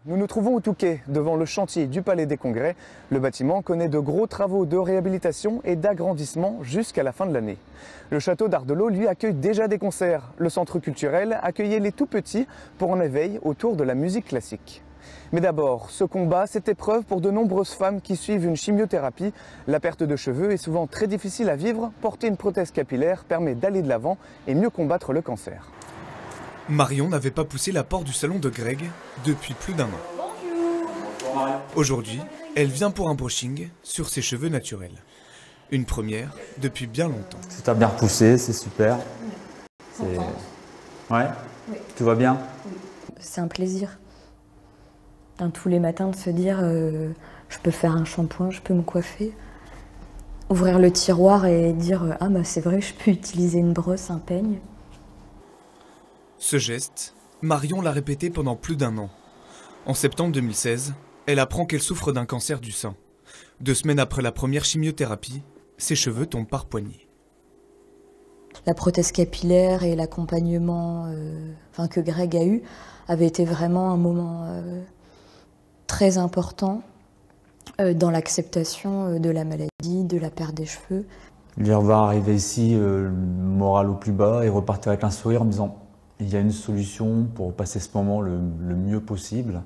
Nous nous trouvons au Touquet, devant le chantier du Palais des Congrès. Le bâtiment connaît de gros travaux de réhabilitation et d'agrandissement jusqu'à la fin de l'année. Le château d'Ardelot, lui, accueille déjà des concerts. Le centre culturel accueillait les tout-petits pour un éveil autour de la musique classique. Mais d'abord, ce combat, cette épreuve pour de nombreuses femmes qui suivent une chimiothérapie. La perte de cheveux est souvent très difficile à vivre. Porter une prothèse capillaire permet d'aller de l'avant et mieux combattre le cancer. Marion n'avait pas poussé la porte du salon de Greg depuis plus d'1 an. Bonjour. Aujourd'hui, elle vient pour un brushing sur ses cheveux naturels. Une première depuis bien longtemps. Tout a bien repoussé, c'est super. Ouais. Oui. Tout va bien? Oui. C'est un plaisir. Tous les matins de se dire je peux faire un shampoing, je peux me coiffer. Ouvrir le tiroir et dire ah bah c'est vrai, je peux utiliser une brosse, un peigne. Ce geste, Marion l'a répété pendant plus d'1 an. En septembre 2016, elle apprend qu'elle souffre d'un cancer du sein. 2 semaines après la première chimiothérapie, ses cheveux tombent par poignées. La prothèse capillaire et l'accompagnement que Greg a eu avait été vraiment un moment très important dans l'acceptation de la maladie, de la perte des cheveux. Il va arriver ici, le moral au plus bas, et repartir avec un sourire en me disant il y a une solution pour passer ce moment le mieux possible,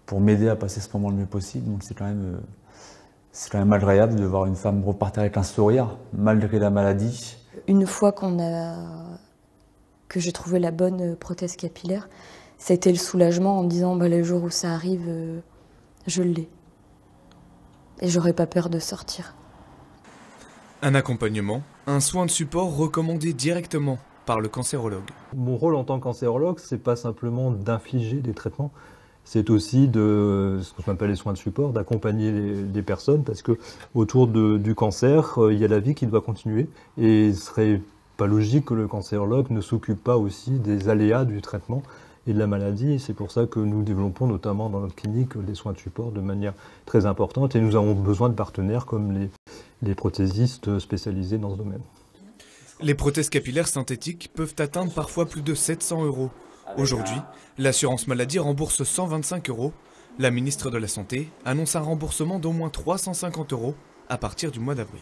pour m'aider à passer ce moment le mieux possible. Donc c'est quand même agréable de voir une femme repartir avec un sourire, malgré la maladie. Une fois que j'ai trouvé la bonne prothèse capillaire, c'était le soulagement en me disant le jour où ça arrive, je l'ai. Et j'aurais pas peur de sortir. Un accompagnement, un soin de support recommandé directement par le cancérologue. Mon rôle en tant que cancérologue, c'est pas simplement d'infliger des traitements, c'est aussi de ce qu'on appelle les soins de support, d'accompagner les personnes, parce que autour du cancer, il y a la vie qui doit continuer, et il serait pas logique que le cancérologue ne s'occupe pas aussi des aléas du traitement et de la maladie. C'est pour ça que nous développons notamment dans notre clinique des soins de support de manière très importante, et nous avons besoin de partenaires comme les prothésistes spécialisés dans ce domaine. Les prothèses capillaires synthétiques peuvent atteindre parfois plus de 700 €. Aujourd'hui, l'assurance maladie rembourse 125 €. La ministre de la Santé annonce un remboursement d'au moins 350 € à partir du mois d'avril.